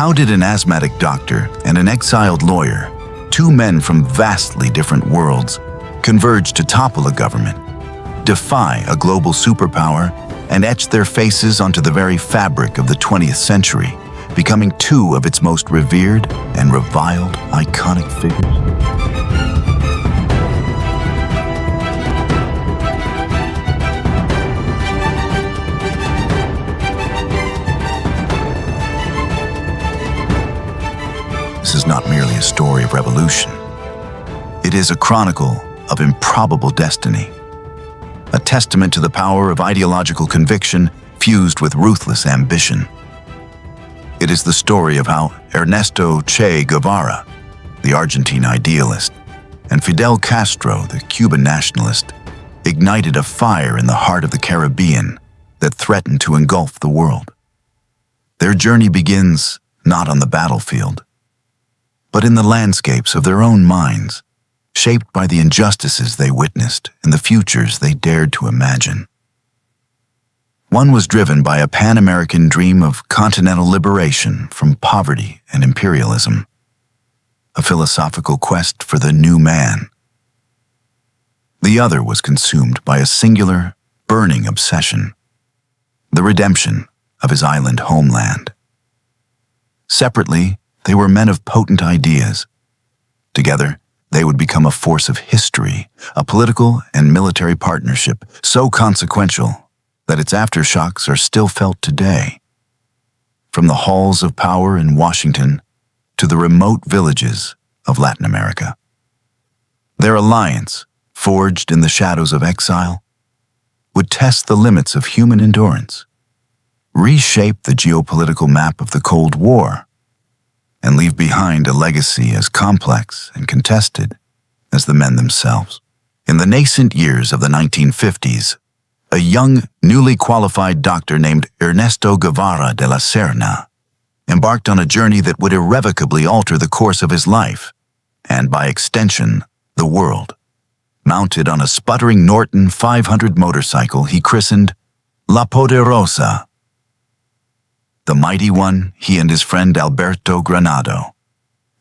How did an asthmatic doctor and an exiled lawyer, two men from vastly different worlds, converge to topple a government, defy a global superpower, and etch their faces onto the very fabric of the 20th century, becoming two of its most revered and reviled iconic figures? This is not merely a story of revolution. It is a chronicle of improbable destiny, a testament to the power of ideological conviction fused with ruthless ambition. It is the story of how Ernesto Che Guevara, the Argentine idealist, and Fidel Castro, the Cuban nationalist, ignited a fire in the heart of the Caribbean that threatened to engulf the world. Their journey begins not on the battlefield, but in the landscapes of their own minds, shaped by the injustices they witnessed and the futures they dared to imagine. One was driven by a Pan-American dream of continental liberation from poverty and imperialism, a philosophical quest for the new man. The other was consumed by a singular, burning obsession, the redemption of his island homeland. Separately, they were men of potent ideas. Together, they would become a force of history, a political and military partnership so consequential that its aftershocks are still felt today. From the halls of power in Washington to the remote villages of Latin America. Their alliance, forged in the shadows of exile, would test the limits of human endurance, reshape the geopolitical map of the Cold War, and leave behind a legacy as complex and contested as the men themselves. In the nascent years of the 1950s, a young, newly qualified doctor named Ernesto Guevara de la Serna embarked on a journey that would irrevocably alter the course of his life, and by extension, the world. Mounted on a sputtering Norton 500 motorcycle he christened La Poderosa. The mighty one, he and his friend Alberto Granado,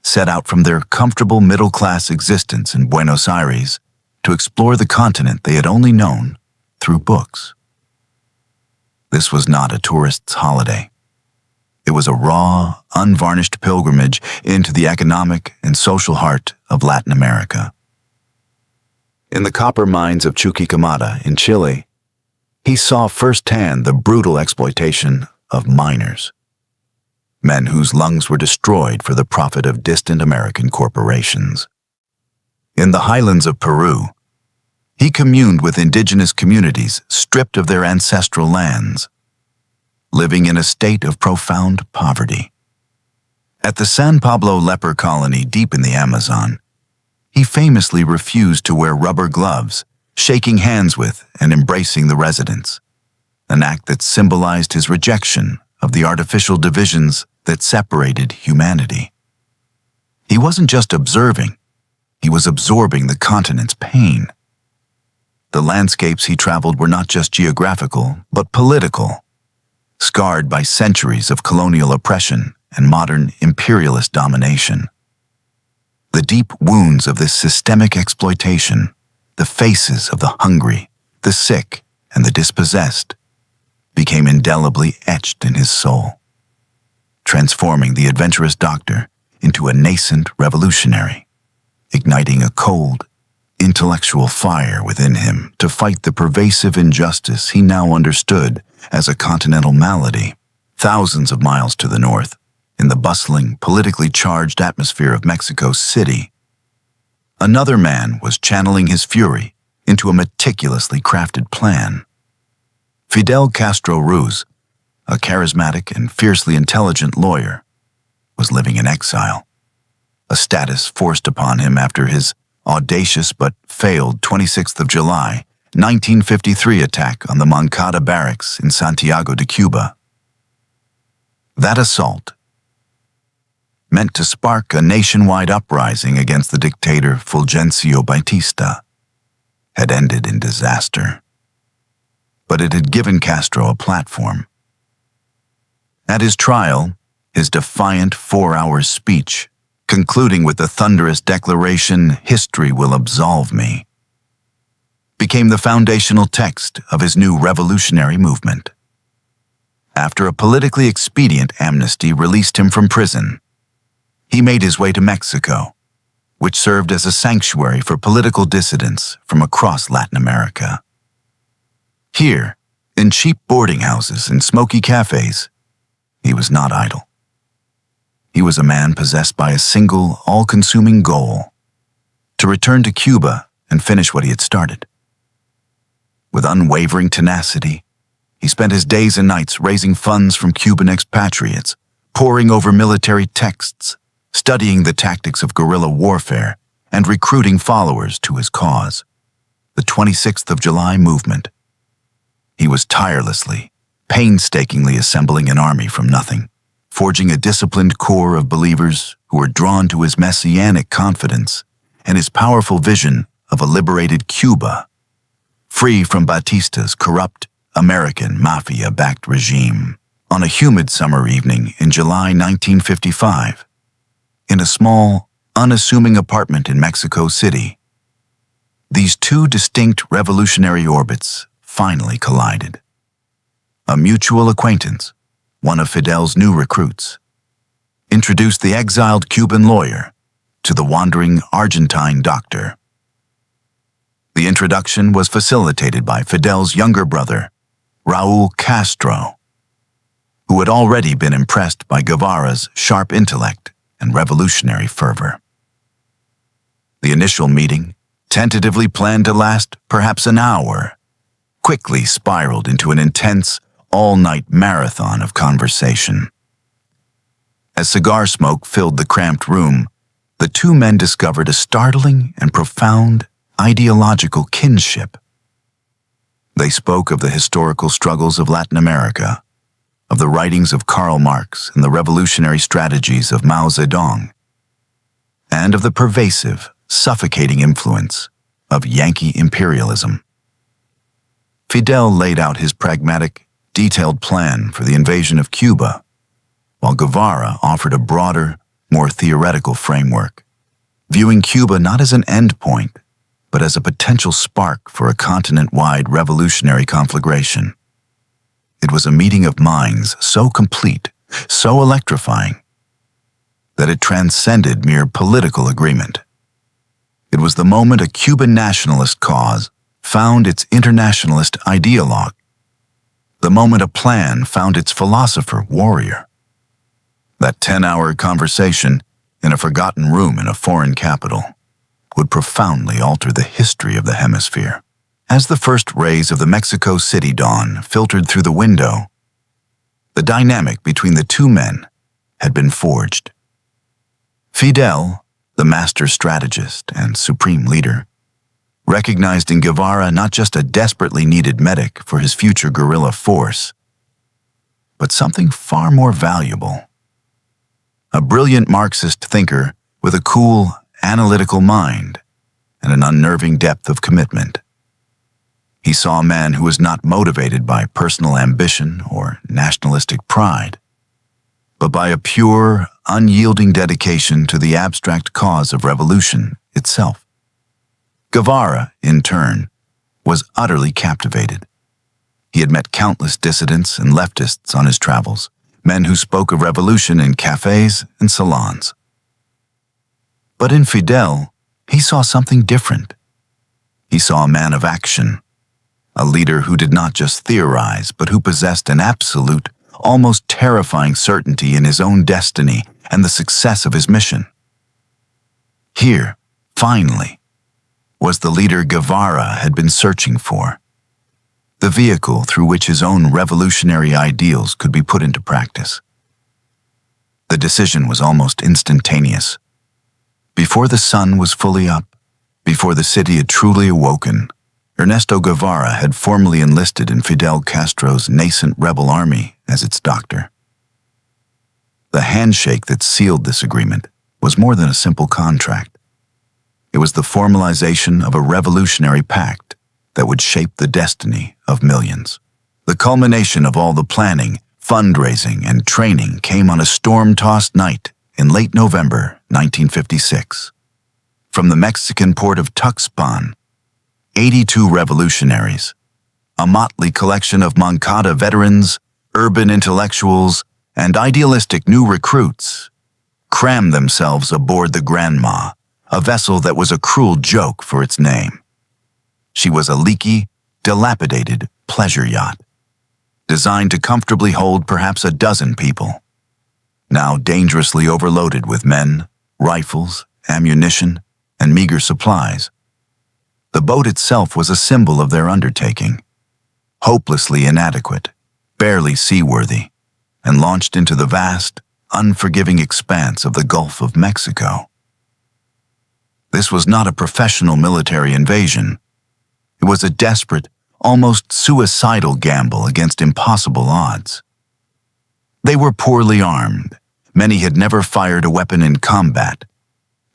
set out from their comfortable middle-class existence in Buenos Aires to explore the continent they had only known through books. This was not a tourist's holiday. It was a raw, unvarnished pilgrimage into the economic and social heart of Latin America. In the copper mines of Chuquicamata in Chile, he saw firsthand the brutal exploitation of miners, men whose lungs were destroyed for the profit of distant American corporations. In the highlands of Peru, he communed with indigenous communities stripped of their ancestral lands, living in a state of profound poverty. At the San Pablo leper colony deep in the Amazon, he famously refused to wear rubber gloves, shaking hands with and embracing the residents, an act that symbolized his rejection of the artificial divisions that separated humanity. He wasn't just observing, he was absorbing the continent's pain. The landscapes he traveled were not just geographical, but political, scarred by centuries of colonial oppression and modern imperialist domination. The deep wounds of this systemic exploitation, the faces of the hungry, the sick, and the dispossessed, became indelibly etched in his soul, transforming the adventurous doctor into a nascent revolutionary, igniting a cold, intellectual fire within him to fight the pervasive injustice he now understood as a continental malady. Thousands of miles to the north, in the bustling, politically charged atmosphere of Mexico City, another man was channeling his fury into a meticulously crafted plan. Fidel Castro Ruz, a charismatic and fiercely intelligent lawyer, was living in exile, a status forced upon him after his audacious but failed 26th of July, 1953 attack on the Moncada barracks in Santiago de Cuba. That assault, meant to spark a nationwide uprising against the dictator Fulgencio Batista, had ended in disaster. But it had given Castro a platform. At his trial, his defiant 4-hour speech, concluding with the thunderous declaration, "History will absolve me," became the foundational text of his new revolutionary movement. After a politically expedient amnesty released him from prison, he made his way to Mexico, which served as a sanctuary for political dissidents from across Latin America. Here, in cheap boarding houses and smoky cafes, he was not idle. He was a man possessed by a single, all-consuming goal: to return to Cuba and finish what he had started. With unwavering tenacity, he spent his days and nights raising funds from Cuban expatriates, poring over military texts, studying the tactics of guerrilla warfare, and recruiting followers to his cause, the 26th of July movement. He was tirelessly, painstakingly assembling an army from nothing, forging a disciplined core of believers who were drawn to his messianic confidence and his powerful vision of a liberated Cuba, free from Batista's corrupt American mafia-backed regime. On a humid summer evening in July 1955, in a small, unassuming apartment in Mexico City, these two distinct revolutionary orbits finally collided. A mutual acquaintance, one of Fidel's new recruits, introduced the exiled Cuban lawyer to the wandering Argentine doctor. The introduction was facilitated by Fidel's younger brother, Raúl Castro, who had already been impressed by Guevara's sharp intellect and revolutionary fervor. The initial meeting, tentatively planned to last perhaps an hour, quickly spiraled into an intense, all-night marathon of conversation. As cigar smoke filled the cramped room, the two men discovered a startling and profound ideological kinship. They spoke of the historical struggles of Latin America, of the writings of Karl Marx and the revolutionary strategies of Mao Zedong, and of the pervasive, suffocating influence of Yankee imperialism. Fidel laid out his pragmatic, detailed plan for the invasion of Cuba, while Guevara offered a broader, more theoretical framework, viewing Cuba not as an endpoint, but as a potential spark for a continent-wide revolutionary conflagration. It was a meeting of minds so complete, so electrifying, that it transcended mere political agreement. It was the moment a Cuban nationalist cause found its internationalist ideologue, the moment a plan found its philosopher warrior. That 10-hour conversation in a forgotten room in a foreign capital would profoundly alter the history of the hemisphere. As the first rays of the Mexico City dawn filtered through the window, the dynamic between the two men had been forged. Fidel, the master strategist and supreme leader, recognized in Guevara not just a desperately needed medic for his future guerrilla force, but something far more valuable. A brilliant Marxist thinker with a cool, analytical mind and an unnerving depth of commitment. He saw a man who was not motivated by personal ambition or nationalistic pride, but by a pure, unyielding dedication to the abstract cause of revolution itself. Guevara, in turn, was utterly captivated. He had met countless dissidents and leftists on his travels, men who spoke of revolution in cafes and salons. But in Fidel, he saw something different. He saw a man of action, a leader who did not just theorize, but who possessed an absolute, almost terrifying certainty in his own destiny and the success of his mission. Here, finally, was the leader Guevara had been searching for, the vehicle through which his own revolutionary ideals could be put into practice. The decision was almost instantaneous. Before the sun was fully up, before the city had truly awoken, Ernesto Guevara had formally enlisted in Fidel Castro's nascent rebel army as its doctor. The handshake that sealed this agreement was more than a simple contract. It was the formalization of a revolutionary pact that would shape the destiny of millions. The culmination of all the planning, fundraising, and training came on a storm-tossed night in late November 1956. From the Mexican port of Tuxpan, 82 revolutionaries, a motley collection of Moncada veterans, urban intellectuals, and idealistic new recruits, crammed themselves aboard the Grandma, a vessel that was a cruel joke for its name. She was a leaky, dilapidated pleasure yacht, designed to comfortably hold perhaps a dozen people, now dangerously overloaded with men, rifles, ammunition, and meager supplies. The boat itself was a symbol of their undertaking, hopelessly inadequate, barely seaworthy, and launched into the vast, unforgiving expanse of the Gulf of Mexico. This was not a professional military invasion. It was a desperate, almost suicidal gamble against impossible odds. They were poorly armed. Many had never fired a weapon in combat,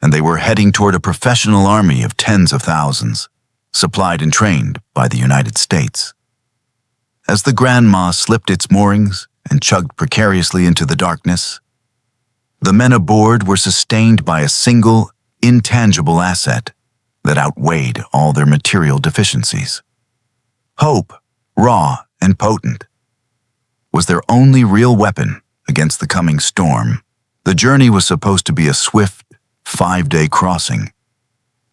and they were heading toward a professional army of tens of thousands, supplied and trained by the United States. As the Grandma slipped its moorings and chugged precariously into the darkness, the men aboard were sustained by a single, intangible asset that outweighed all their material deficiencies. Hope, raw and potent, was their only real weapon against the coming storm. The journey was supposed to be a swift, 5-day crossing.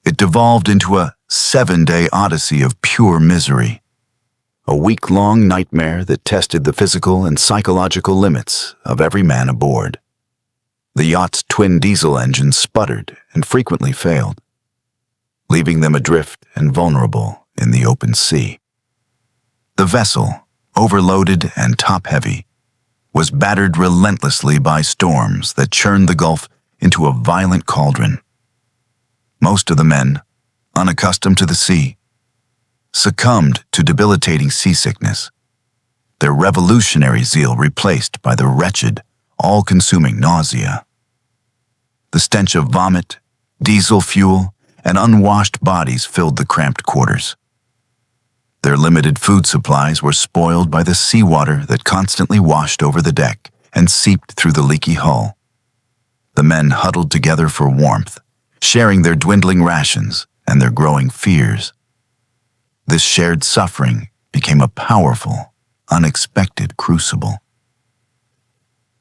It devolved into a 7-day odyssey of pure misery, a week-long nightmare that tested the physical and psychological limits of every man aboard. The yacht's twin diesel engines sputtered and frequently failed, leaving them adrift and vulnerable in the open sea. The vessel, overloaded and top-heavy, was battered relentlessly by storms that churned the Gulf into a violent cauldron. Most of the men, unaccustomed to the sea, succumbed to debilitating seasickness, their revolutionary zeal replaced by the wretched, all-consuming nausea. The stench of vomit, diesel fuel, and unwashed bodies filled the cramped quarters. Their limited food supplies were spoiled by the seawater that constantly washed over the deck and seeped through the leaky hull. The men huddled together for warmth, sharing their dwindling rations and their growing fears. This shared suffering became a powerful, unexpected crucible.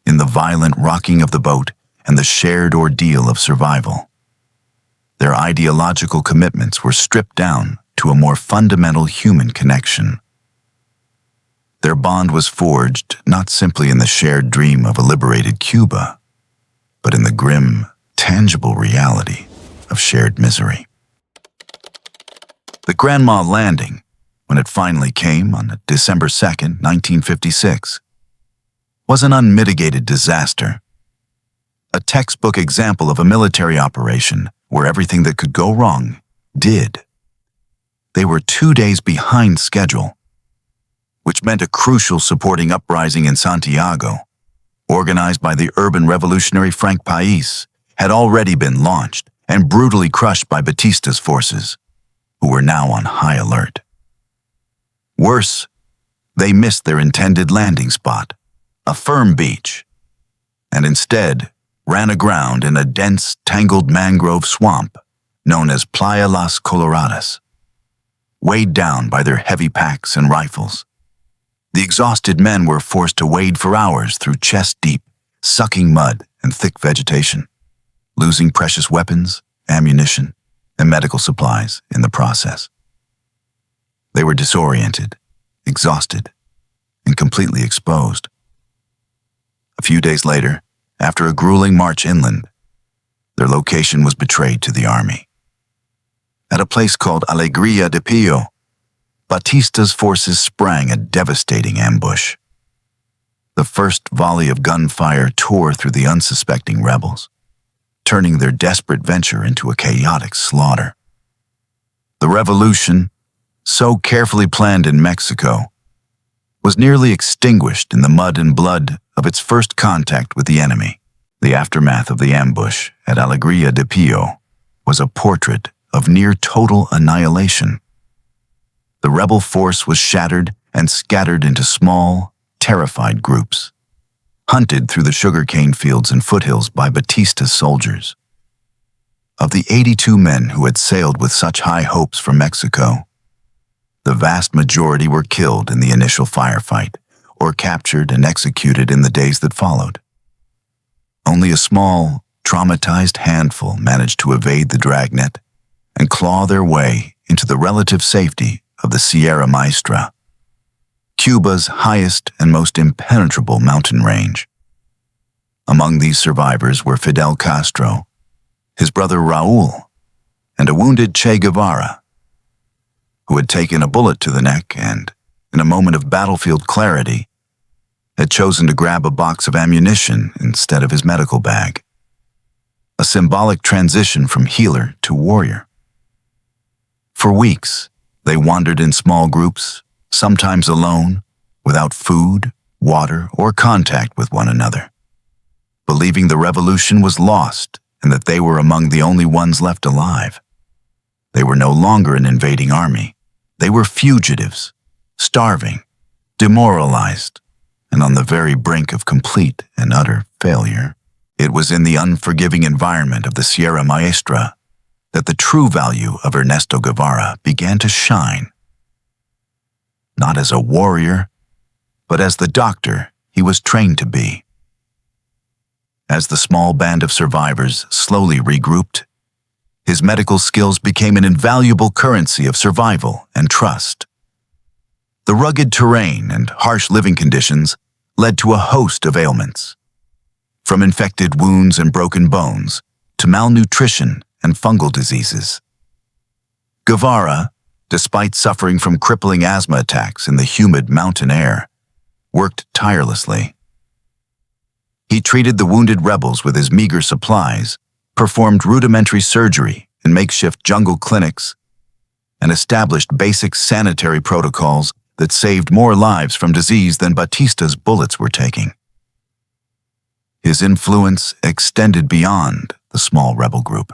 In the violent rocking of the boat and the shared ordeal of survival, their ideological commitments were stripped down to a more fundamental human connection. Their bond was forged not simply in the shared dream of a liberated Cuba, but in the grim, tangible reality of shared misery. The Grandma landing, when it finally came on December 2nd, 1956, was an unmitigated disaster. A textbook example of a military operation where everything that could go wrong did. They were 2 days behind schedule, which meant a crucial supporting uprising in Santiago, organized by the urban revolutionary Frank Pais, had already been launched and brutally crushed by Batista's forces, who were now on high alert. Worse, they missed their intended landing spot, a firm beach, and instead ran aground in a dense, tangled mangrove swamp known as Playa Las Coloradas. Weighed down by their heavy packs and rifles, the exhausted men were forced to wade for hours through chest-deep, sucking mud and thick vegetation, losing precious weapons, ammunition, and medical supplies in the process. They were disoriented, exhausted, and completely exposed. A few days later, after a grueling march inland, their location was betrayed to the army. At a place called Alegría de Pio, Batista's forces sprang a devastating ambush. The first volley of gunfire tore through the unsuspecting rebels, turning their desperate venture into a chaotic slaughter. The revolution, so carefully planned in Mexico, was nearly extinguished in the mud and blood of its first contact with the enemy. The aftermath of the ambush at Alegría de Pio was a portrait of near total annihilation. The rebel force was shattered and scattered into small, terrified groups, hunted through the sugarcane fields and foothills by Batista's soldiers. Of the 82 men who had sailed with such high hopes from Mexico, the vast majority were killed in the initial firefight or captured and executed in the days that followed. Only a small, traumatized handful managed to evade the dragnet and claw their way into the relative safety of the Sierra Maestra, Cuba's highest and most impenetrable mountain range. Among these survivors were Fidel Castro, his brother Raúl, and a wounded Che Guevara, who had taken a bullet to the neck and, in a moment of battlefield clarity, had chosen to grab a box of ammunition instead of his medical bag. A symbolic transition from healer to warrior. For weeks, they wandered in small groups, sometimes alone, without food, water, or contact with one another, believing the revolution was lost and that they were among the only ones left alive. They were no longer an invading army. They were fugitives, starving, demoralized, and on the very brink of complete and utter failure. It was in the unforgiving environment of the Sierra Maestra that the true value of Ernesto Guevara began to shine. Not as a warrior, but as the doctor he was trained to be. As the small band of survivors slowly regrouped, his medical skills became an invaluable currency of survival and trust. The rugged terrain and harsh living conditions led to a host of ailments, from infected wounds and broken bones to malnutrition and fungal diseases. Guevara, despite suffering from crippling asthma attacks in the humid mountain air, worked tirelessly. He treated the wounded rebels with his meager supplies, performed rudimentary surgery in makeshift jungle clinics, and established basic sanitary protocols that saved more lives from disease than Batista's bullets were taking. His influence extended beyond the small rebel group.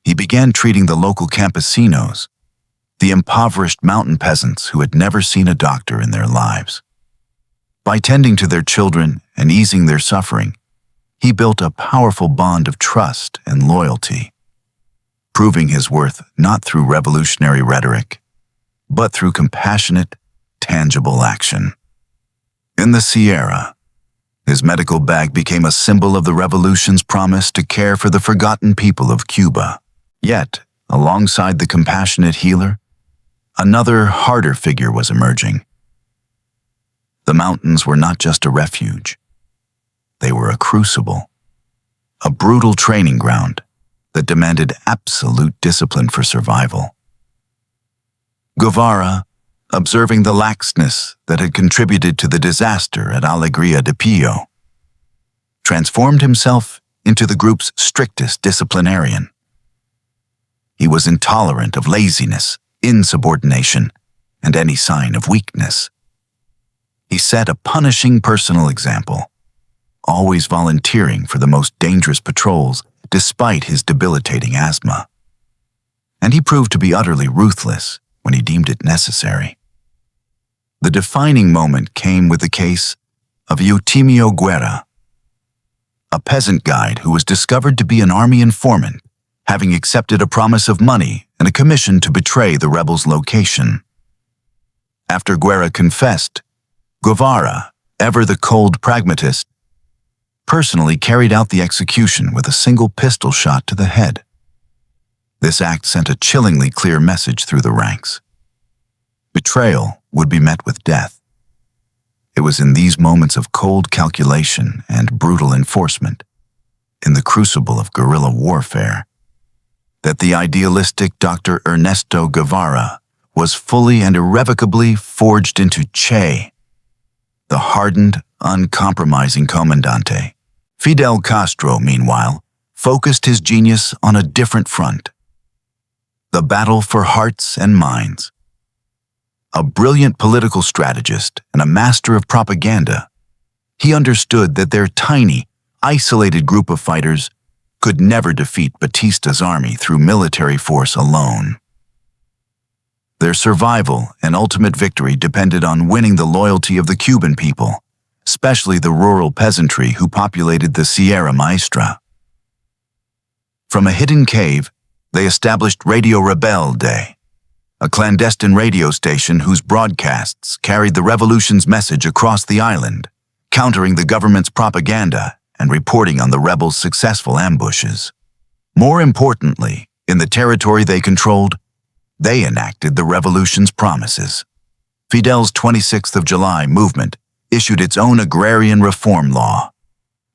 He began treating the local campesinos, the impoverished mountain peasants who had never seen a doctor in their lives. By tending to their children and easing their suffering, he built a powerful bond of trust and loyalty, proving his worth not through revolutionary rhetoric, but through compassionate, tangible action. In the Sierra, his medical bag became a symbol of the revolution's promise to care for the forgotten people of Cuba. Yet, alongside the compassionate healer, another harder figure was emerging. The mountains were not just a refuge. They were a crucible, a brutal training ground that demanded absolute discipline for survival. Guevara, observing the laxness that had contributed to the disaster at Alegría de Pio, transformed himself into the group's strictest disciplinarian. He was intolerant of laziness, insubordination, and any sign of weakness. He set a punishing personal example, always volunteering for the most dangerous patrols despite his debilitating asthma. And he proved to be utterly ruthless when he deemed it necessary. The defining moment came with the case of Eutimio Guerra, a peasant guide who was discovered to be an army informant, having accepted a promise of money and a commission to betray the rebels' location. After Guerra confessed, Guevara, ever the cold pragmatist, personally carried out the execution with a single pistol shot to the head. This act sent a chillingly clear message through the ranks. Betrayal would be met with death. It was in these moments of cold calculation and brutal enforcement, in the crucible of guerrilla warfare, that the idealistic Dr. Ernesto Guevara was fully and irrevocably forged into Che, the hardened, uncompromising comandante. Fidel Castro, meanwhile, focused his genius on a different front: the battle for hearts and minds. A brilliant political strategist and a master of propaganda, he understood that their tiny, isolated group of fighters could never defeat Batista's army through military force alone. Their survival and ultimate victory depended on winning the loyalty of the Cuban people, especially the rural peasantry who populated the Sierra Maestra. From a hidden cave, they established Radio Rebelde, a clandestine radio station whose broadcasts carried the revolution's message across the island, countering the government's propaganda and reporting on the rebels' successful ambushes. More importantly, in the territory they controlled, they enacted the revolution's promises. Fidel's 26th of July movement issued its own agrarian reform law,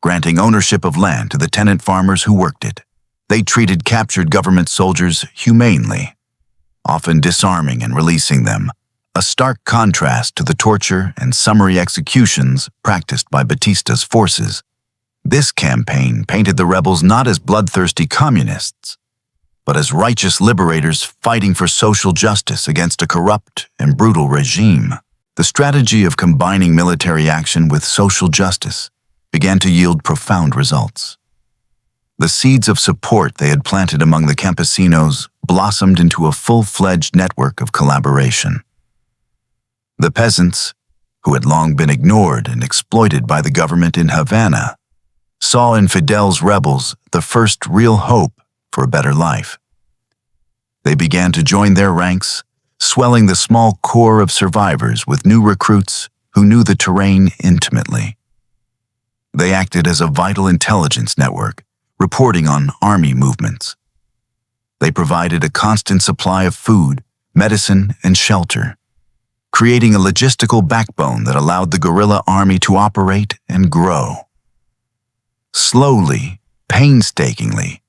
granting ownership of land to the tenant farmers who worked it. They treated captured government soldiers humanely, often disarming and releasing them, a stark contrast to the torture and summary executions practiced by Batista's forces. This campaign painted the rebels not as bloodthirsty communists, but as righteous liberators fighting for social justice against a corrupt and brutal regime. The strategy of combining military action with social justice began to yield profound results. The seeds of support they had planted among the campesinos blossomed into a full-fledged network of collaboration. The peasants, who had long been ignored and exploited by the government in Havana, saw in Fidel's rebels the first real hope for a better life. They began to join their ranks, swelling the small core of survivors with new recruits who knew the terrain intimately. They acted as a vital intelligence network, reporting on army movements. They provided a constant supply of food, medicine, and shelter, creating a logistical backbone that allowed the guerrilla army to operate and grow. Slowly, painstakingly,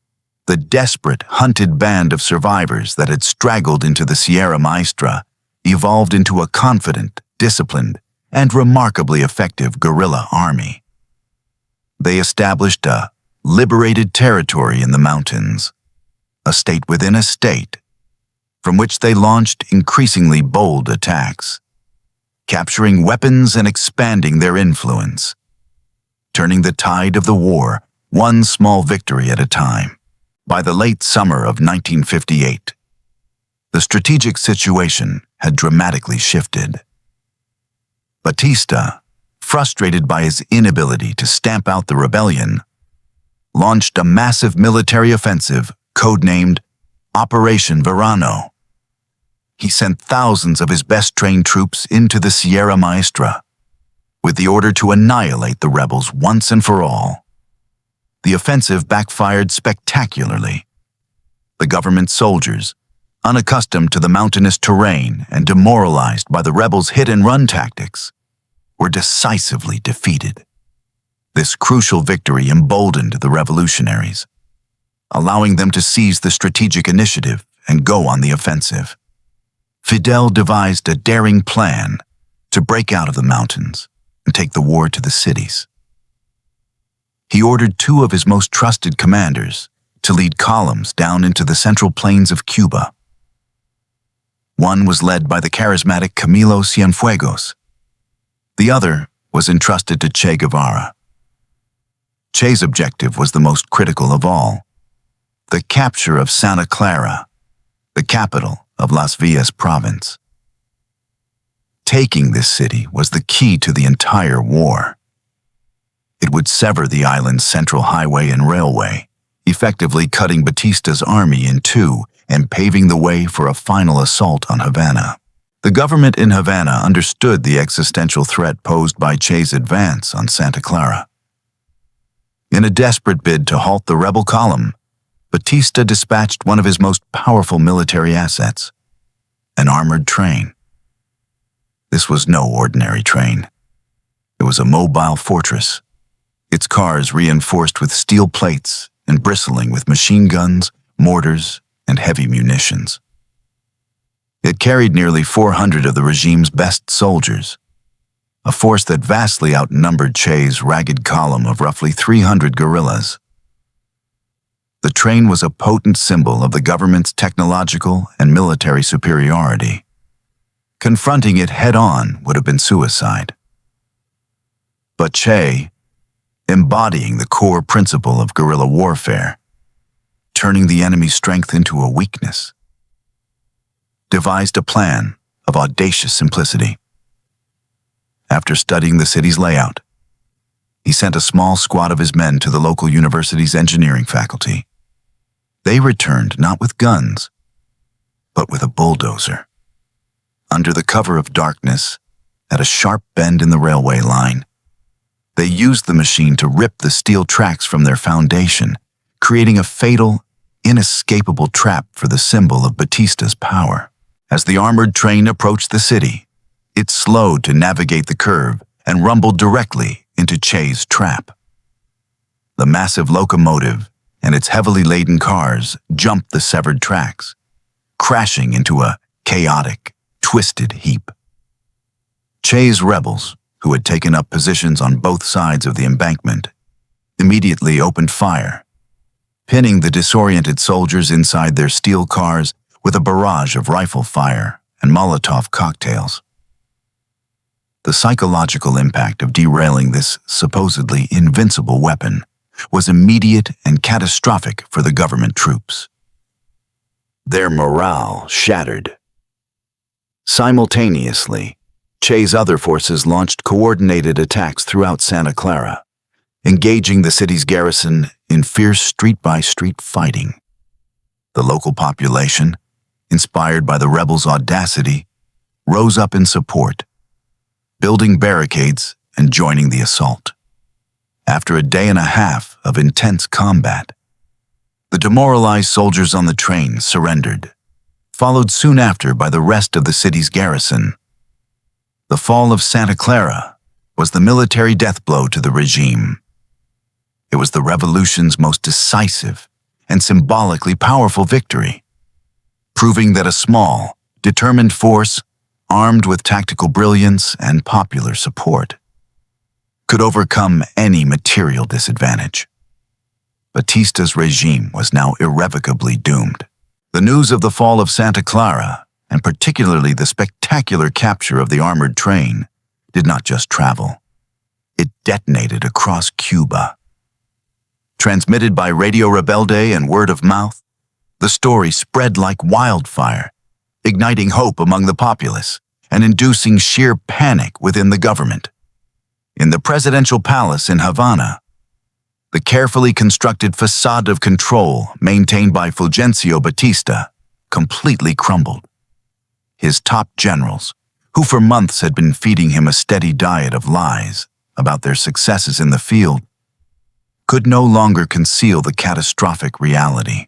the desperate, hunted band of survivors that had straggled into the Sierra Maestra evolved into a confident, disciplined, and remarkably effective guerrilla army. They established a liberated territory in the mountains, a state within a state, from which they launched increasingly bold attacks, capturing weapons and expanding their influence, turning the tide of the war one small victory at a time. By the late summer of 1958, the strategic situation had dramatically shifted. Batista, frustrated by his inability to stamp out the rebellion, launched a massive military offensive codenamed Operation Verano. He sent thousands of his best-trained troops into the Sierra Maestra, with the order to annihilate the rebels once and for all. The offensive backfired spectacularly. The government soldiers, unaccustomed to the mountainous terrain and demoralized by the rebels' hit-and-run tactics, were decisively defeated. This crucial victory emboldened the revolutionaries, allowing them to seize the strategic initiative and go on the offensive. Fidel devised a daring plan to break out of the mountains and take the war to the cities. He ordered two of his most trusted commanders to lead columns down into the central plains of Cuba. One was led by the charismatic Camilo Cienfuegos. The other was entrusted to Che Guevara. Che's objective was the most critical of all: the capture of Santa Clara, the capital of Las Villas province. Taking this city was the key to the entire war. It would sever the island's central highway and railway, effectively cutting Batista's army in two and paving the way for a final assault on Havana. The government in Havana understood the existential threat posed by Che's advance on Santa Clara. In a desperate bid to halt the rebel column, Batista dispatched one of his most powerful military assets, an armored train. This was no ordinary train. It was a mobile fortress, its cars reinforced with steel plates and bristling with machine guns, mortars, and heavy munitions. It carried nearly 400 of the regime's best soldiers, a force that vastly outnumbered Che's ragged column of roughly 300 guerrillas. The train was a potent symbol of the government's technological and military superiority. Confronting it head-on would have been suicide. But Che, embodying the core principle of guerrilla warfare, turning the enemy's strength into a weakness, devised a plan of audacious simplicity. After studying the city's layout, he sent a small squad of his men to the local university's engineering faculty. They returned not with guns, but with a bulldozer. Under the cover of darkness, at a sharp bend in the railway line, they used the machine to rip the steel tracks from their foundation, creating a fatal, inescapable trap for the symbol of Batista's power. As the armored train approached the city, it slowed to navigate the curve and rumbled directly into Che's trap. The massive locomotive and its heavily laden cars jumped the severed tracks, crashing into a chaotic, twisted heap. Che's rebels, who had taken up positions on both sides of the embankment, immediately opened fire, pinning the disoriented soldiers inside their steel cars with a barrage of rifle fire and Molotov cocktails. The psychological impact of derailing this supposedly invincible weapon was immediate and catastrophic for the government troops. Their morale shattered. Simultaneously, Che's other forces launched coordinated attacks throughout Santa Clara, engaging the city's garrison in fierce street-by-street fighting. The local population, inspired by the rebels' audacity, rose up in support, building barricades and joining the assault. After a day and a half of intense combat, the demoralized soldiers on the train surrendered, followed soon after by the rest of the city's garrison. The fall of Santa Clara was the military death blow to the regime. It was the revolution's most decisive and symbolically powerful victory, proving that a small, determined force, armed with tactical brilliance and popular support, could overcome any material disadvantage. Batista's regime was now irrevocably doomed. The news of the fall of Santa Clara, and particularly the spectacular capture of the armored train, did not just travel. It detonated across Cuba. Transmitted by Radio Rebelde and word of mouth, the story spread like wildfire, igniting hope among the populace and inducing sheer panic within the government. In the presidential palace in Havana, the carefully constructed facade of control maintained by Fulgencio Batista completely crumbled. His top generals, who for months had been feeding him a steady diet of lies about their successes in the field, could no longer conceal the catastrophic reality.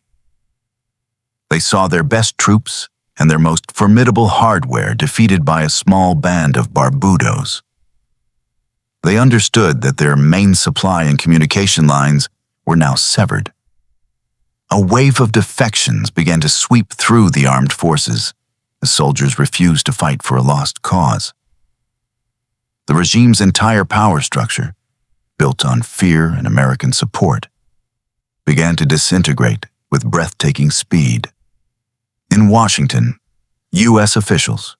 They saw their best troops and their most formidable hardware defeated by a small band of barbudos. They understood that their main supply and communication lines were now severed. A wave of defections began to sweep through the armed forces as soldiers refused to fight for a lost cause. The regime's entire power structure, built on fear and American support, began to disintegrate with breathtaking speed. In Washington, U.S. officials,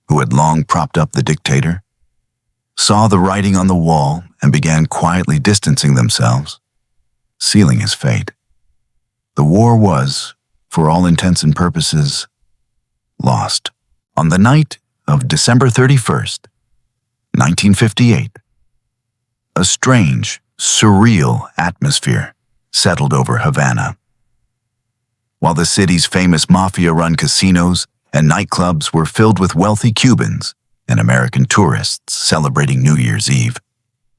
who had long propped up the dictator, saw the writing on the wall and began quietly distancing themselves, sealing his fate. The war was, for all intents and purposes, lost. On the night of December 31st, 1958, a strange, surreal atmosphere settled over Havana. While the city's famous mafia-run casinos and nightclubs were filled with wealthy Cubans and American tourists celebrating New Year's Eve,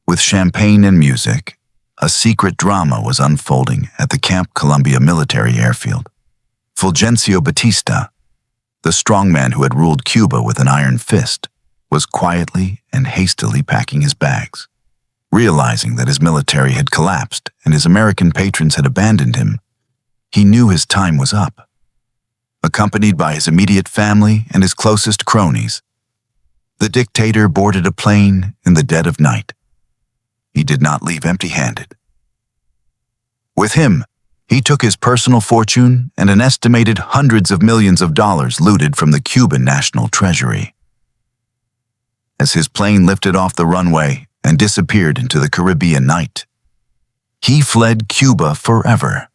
with champagne and music, a secret drama was unfolding at the Camp Columbia military airfield. Fulgencio Batista, the strongman who had ruled Cuba with an iron fist, was quietly and hastily packing his bags. Realizing that his military had collapsed and his American patrons had abandoned him, he knew his time was up. Accompanied by his immediate family and his closest cronies, the dictator boarded a plane in the dead of night. He did not leave empty-handed. With him, he took his personal fortune and an estimated hundreds of millions of dollars looted from the Cuban national treasury. As his plane lifted off the runway and disappeared into the Caribbean night, he fled Cuba forever,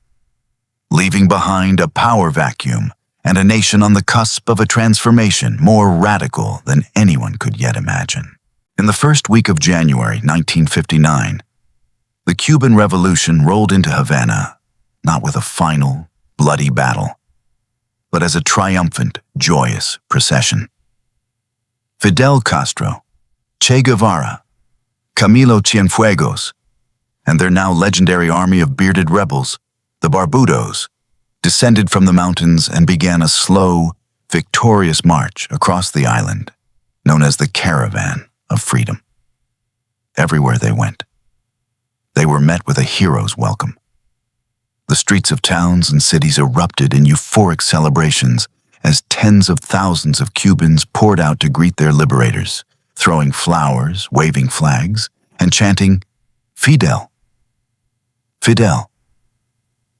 leaving behind a power vacuum and a nation on the cusp of a transformation more radical than anyone could yet imagine. In the first week of January 1959, the Cuban Revolution rolled into Havana, not with a final, bloody battle, but as a triumphant, joyous procession. Fidel Castro, Che Guevara, Camilo Cienfuegos, and their now legendary army of bearded rebels, the Barbudos, descended from the mountains and began a slow, victorious march across the island, known as the Caravan of Freedom. Everywhere they went, they were met with a hero's welcome. The streets of towns and cities erupted in euphoric celebrations as tens of thousands of Cubans poured out to greet their liberators, throwing flowers, waving flags, and chanting, "Fidel! Fidel!"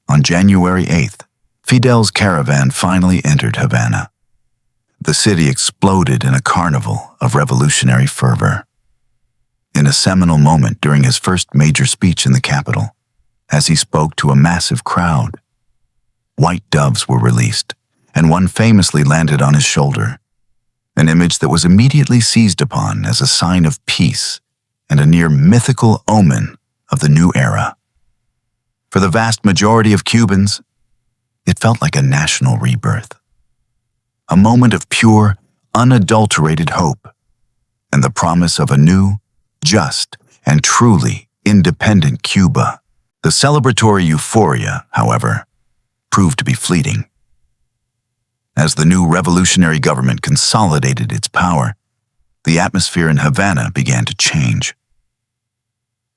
On January 8th, Fidel's caravan finally entered Havana. The city exploded in a carnival of revolutionary fervor. In a seminal moment during his first major speech in the capital, as he spoke to a massive crowd, white doves were released, and one famously landed on his shoulder, an image that was immediately seized upon as a sign of peace and a near mythical omen of the new era. For the vast majority of Cubans, it felt like a national rebirth, a moment of pure, unadulterated hope, and the promise of a new, just, and truly independent Cuba. The celebratory euphoria, however, proved to be fleeting. As the new revolutionary government consolidated its power, the atmosphere in Havana began to change.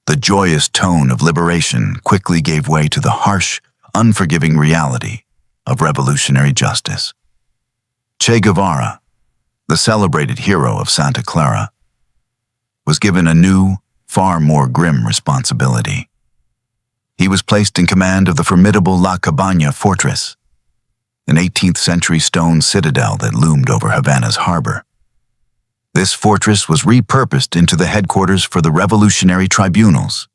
The joyous tone of liberation quickly gave way to the harsh, unforgiving reality of revolutionary justice. Che Guevara, the celebrated hero of Santa Clara, was given a new, far more grim responsibility. He was placed in command of the formidable La Cabaña fortress, an 18th-century stone citadel that loomed over Havana's harbor. This fortress was repurposed into the headquarters for the revolutionary tribunals,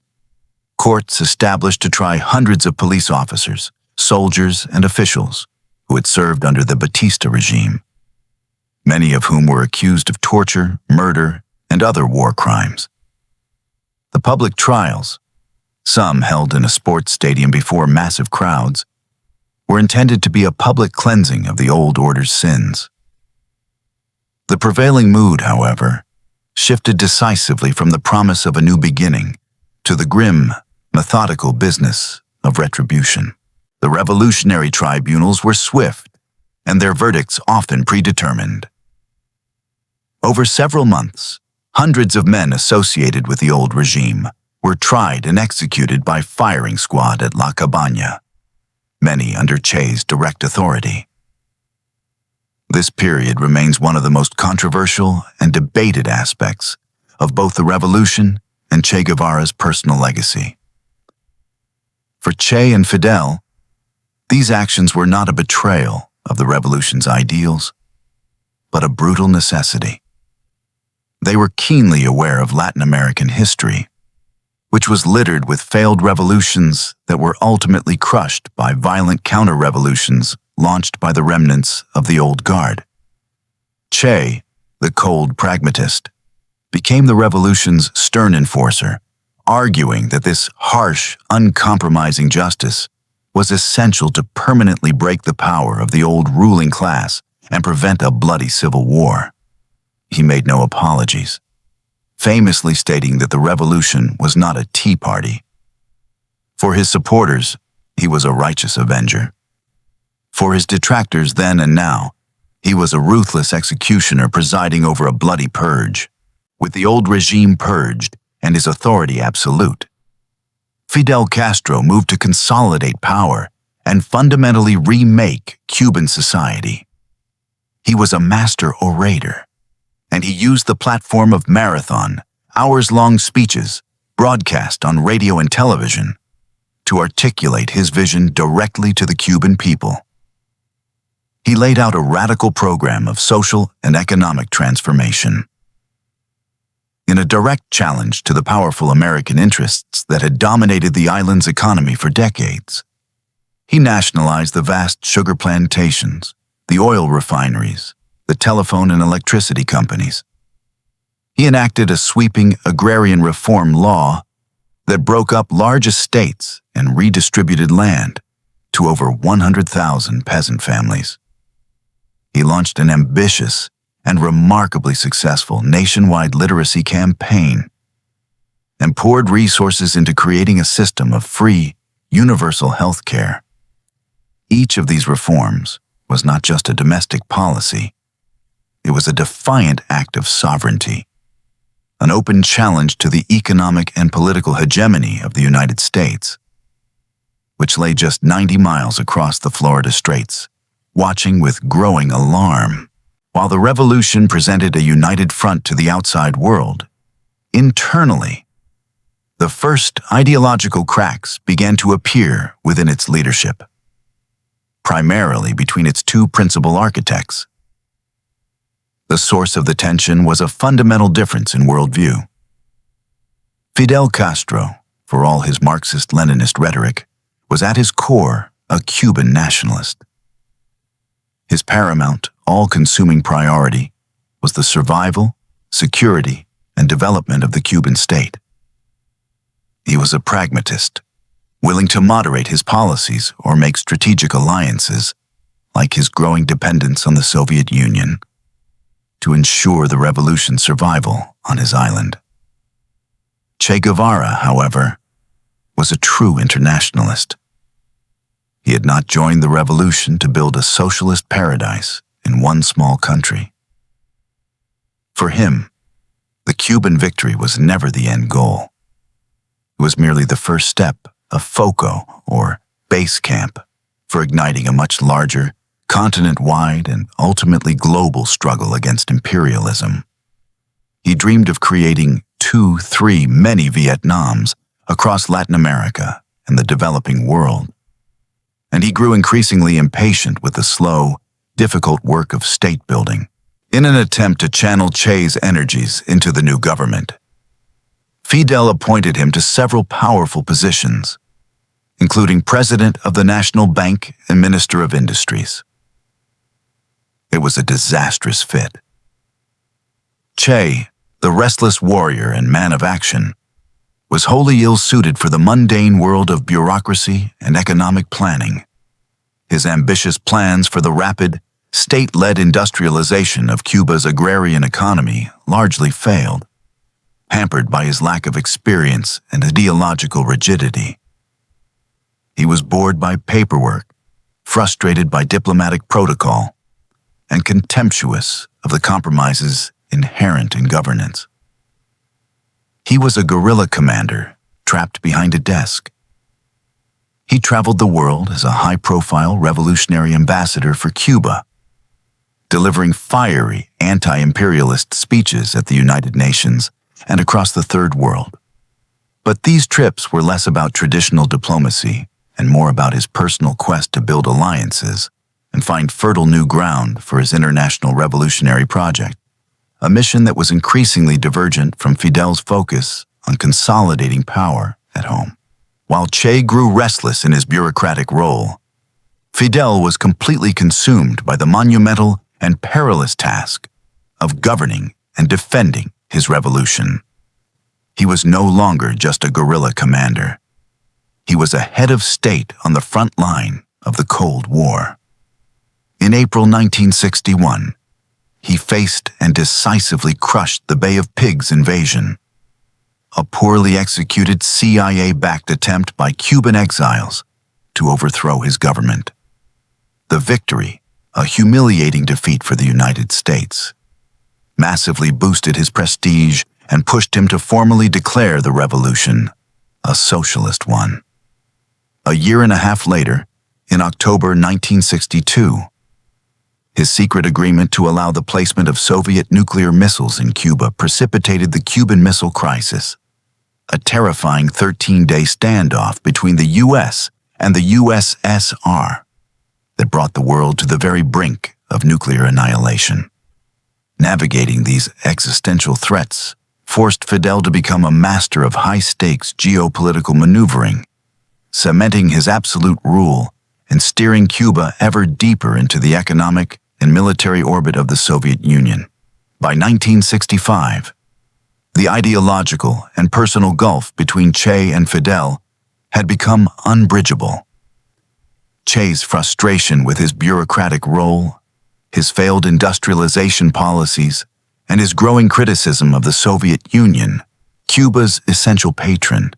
courts established to try hundreds of police officers, soldiers, and officials who had served under the Batista regime, many of whom were accused of torture, murder, and other war crimes. The public trials, some held in a sports stadium before massive crowds, were intended to be a public cleansing of the old order's sins. The prevailing mood, however, shifted decisively from the promise of a new beginning to the grim, methodical business of retribution. The revolutionary tribunals were swift, and their verdicts often predetermined. Over several months, hundreds of men associated with the old regime were tried and executed by firing squad at La Cabaña, many under Che's direct authority. This period remains one of the most controversial and debated aspects of both the revolution and Che Guevara's personal legacy. For Che and Fidel, these actions were not a betrayal of the revolution's ideals, but a brutal necessity. They were keenly aware of Latin American history, which was littered with failed revolutions that were ultimately crushed by violent counter-revolutions launched by the remnants of the old guard. Che, the cold pragmatist, became the revolution's stern enforcer, arguing that this harsh, uncompromising justice was essential to permanently break the power of the old ruling class and prevent a bloody civil war. He made no apologies, famously stating that the revolution was not a tea party. For his supporters, he was a righteous avenger. For his detractors then and now, he was a ruthless executioner presiding over a bloody purge. With the old regime purged and his authority absolute, Fidel Castro moved to consolidate power and fundamentally remake Cuban society. He was a master orator, and he used the platform of marathon, hours-long speeches, broadcast on radio and television, to articulate his vision directly to the Cuban people. He laid out a radical program of social and economic transformation. In a direct challenge to the powerful American interests that had dominated the island's economy for decades, he nationalized the vast sugar plantations, the oil refineries, the telephone and electricity companies. He enacted a sweeping agrarian reform law that broke up large estates and redistributed land to over 100,000 peasant families. He launched an ambitious and remarkably successful nationwide literacy campaign and poured resources into creating a system of free, universal health care. Each of these reforms was not just a domestic policy, it was a defiant act of sovereignty, an open challenge to the economic and political hegemony of the United States, which lay just 90 miles across the Florida Straits, watching with growing alarm. While the revolution presented a united front to the outside world, internally, the first ideological cracks began to appear within its leadership, primarily between its two principal architects. The source of the tension was a fundamental difference in worldview. Fidel Castro, for all his Marxist-Leninist rhetoric, was at his core a Cuban nationalist. His paramount, all-consuming priority was the survival, security, and development of the Cuban state. He was a pragmatist, willing to moderate his policies or make strategic alliances, like his growing dependence on the Soviet Union, to ensure the revolution's survival on his island. Che Guevara, however, was a true internationalist. He had not joined the revolution to build a socialist paradise in one small country. For him, the Cuban victory was never the end goal. It was merely the first step, a foco, or base camp, for igniting a much larger, continent-wide and ultimately global struggle against imperialism. He dreamed of creating 2, 3, many Vietnams across Latin America and the developing world. And he grew increasingly impatient with the slow, difficult work of state building. In an attempt to channel Che's energies into the new government, Fidel appointed him to several powerful positions, including President of the National Bank and Minister of Industries. It was a disastrous fit. Che, the restless warrior and man of action, was wholly ill-suited for the mundane world of bureaucracy and economic planning. His ambitious plans for the rapid, state-led industrialization of Cuba's agrarian economy largely failed, hampered by his lack of experience and ideological rigidity. He was bored by paperwork, frustrated by diplomatic protocol, and contemptuous of the compromises inherent in governance. He was a guerrilla commander trapped behind a desk. He traveled the world as a high-profile revolutionary ambassador for Cuba, delivering fiery anti-imperialist speeches at the United Nations and across the Third World. But these trips were less about traditional diplomacy and more about his personal quest to build alliances and find fertile new ground for his international revolutionary project, a mission that was increasingly divergent from Fidel's focus on consolidating power at home. While Che grew restless in his bureaucratic role, Fidel was completely consumed by the monumental and perilous task of governing and defending his revolution. He was no longer just a guerrilla commander. He was a head of state on the front line of the Cold War. In April 1961, he faced and decisively crushed the Bay of Pigs invasion, a poorly executed CIA-backed attempt by Cuban exiles to overthrow his government. The victory, a humiliating defeat for the United States, massively boosted his prestige and pushed him to formally declare the revolution a socialist one. A year and a half later, in October 1962, his secret agreement to allow the placement of Soviet nuclear missiles in Cuba precipitated the Cuban Missile Crisis, a terrifying 13-day standoff between the U.S. and the USSR that brought the world to the very brink of nuclear annihilation. Navigating these existential threats forced Fidel to become a master of high-stakes geopolitical maneuvering, cementing his absolute rule and steering Cuba ever deeper into the economic and military orbit of the Soviet Union. By 1965, the ideological and personal gulf between Che and Fidel had become unbridgeable. Che's frustration with his bureaucratic role, his failed industrialization policies, and his growing criticism of the Soviet Union, Cuba's essential patron,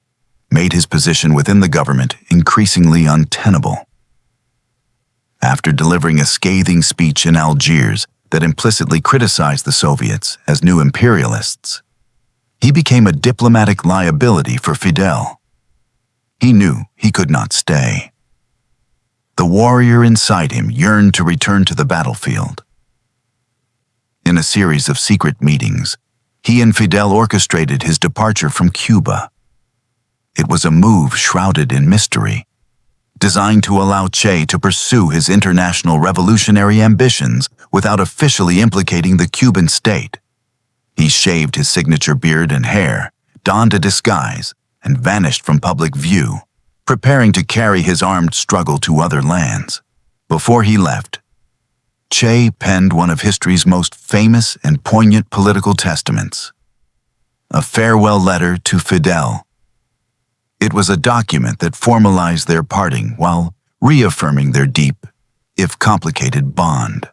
made his position within the government increasingly untenable. After delivering a scathing speech in Algiers that implicitly criticized the Soviets as new imperialists, he became a diplomatic liability for Fidel. He knew he could not stay. The warrior inside him yearned to return to the battlefield. In a series of secret meetings, he and Fidel orchestrated his departure from Cuba. It was a move shrouded in mystery, designed to allow Che to pursue his international revolutionary ambitions without officially implicating the Cuban state. He shaved his signature beard and hair, donned a disguise, and vanished from public view, preparing to carry his armed struggle to other lands. Before he left, Che penned one of history's most famous and poignant political testaments, a farewell letter to Fidel. It was a document that formalized their parting while reaffirming their deep, if complicated, bond.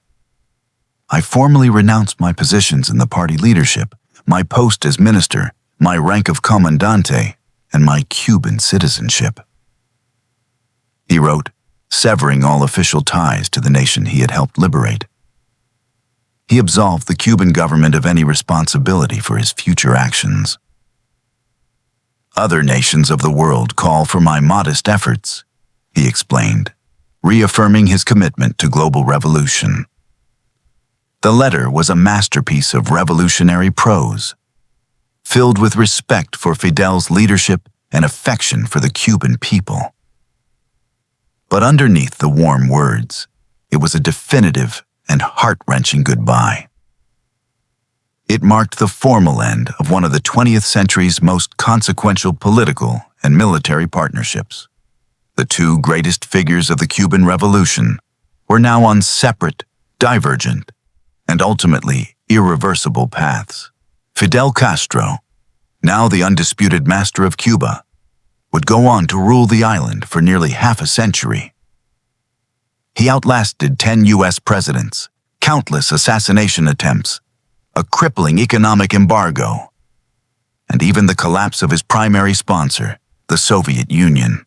I formally renounced my positions in the party leadership, my post as minister, my rank of comandante, and my Cuban citizenship. He wrote, severing all official ties to the nation he had helped liberate. He absolved the Cuban government of any responsibility for his future actions. Other nations of the world call for my modest efforts, he explained, reaffirming his commitment to global revolution. The letter was a masterpiece of revolutionary prose, filled with respect for Fidel's leadership and affection for the Cuban people. But underneath the warm words, it was a definitive and heart-wrenching goodbye. It marked the formal end of one of the 20th century's most consequential political and military partnerships. The two greatest figures of the Cuban Revolution were now on separate, divergent, and ultimately irreversible paths. Fidel Castro, now the undisputed master of Cuba, would go on to rule the island for nearly half a century. He outlasted 10 U.S. presidents, countless assassination attempts, a crippling economic embargo, and even the collapse of his primary sponsor, the Soviet Union.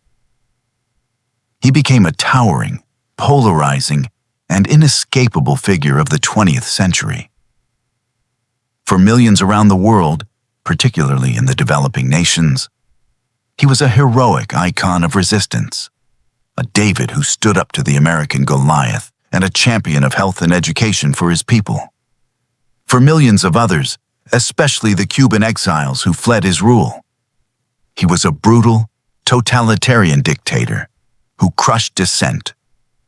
He became a towering, polarizing, and inescapable figure of the 20th century. For millions around the world, particularly in the developing nations, he was a heroic icon of resistance, a David who stood up to the American Goliath, and a champion of health and education for his people. For millions of others, especially the Cuban exiles who fled his rule, he was a brutal, totalitarian dictator who crushed dissent,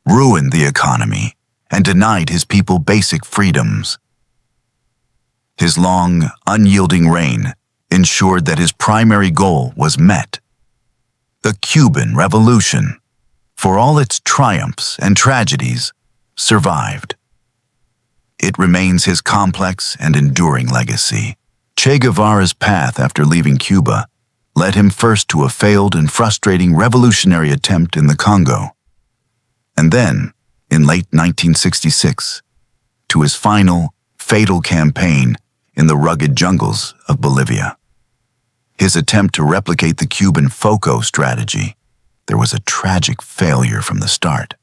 ruined the economy, and denied his people basic freedoms. His long, unyielding reign ensured that his primary goal was met. The Cuban Revolution, for all its triumphs and tragedies, survived. It remains his complex and enduring legacy. Che Guevara's path after leaving Cuba led him first to a failed and frustrating revolutionary attempt in the Congo, and then, in late 1966, to his final, fatal campaign in the rugged jungles of Bolivia. His attempt to replicate the Cuban FOCO strategy, there was a tragic failure from the start.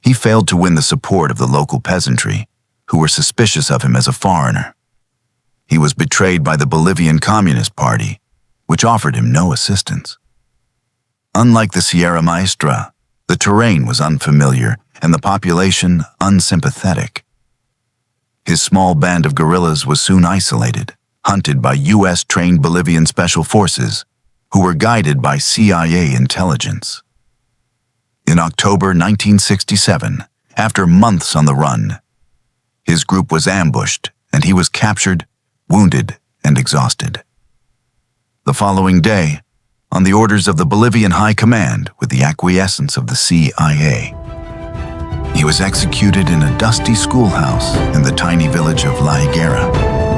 He failed to win the support of the local peasantry, who were suspicious of him as a foreigner. He was betrayed by the Bolivian Communist Party, which offered him no assistance. Unlike the Sierra Maestra, the terrain was unfamiliar and the population unsympathetic. His small band of guerrillas was soon isolated, hunted by U.S.-trained Bolivian special forces, who were guided by CIA intelligence. In October 1967, after months on the run, his group was ambushed and he was captured, wounded, and exhausted. The following day, on the orders of the Bolivian High Command with the acquiescence of the CIA. He was executed in a dusty schoolhouse in the tiny village of La Higuera,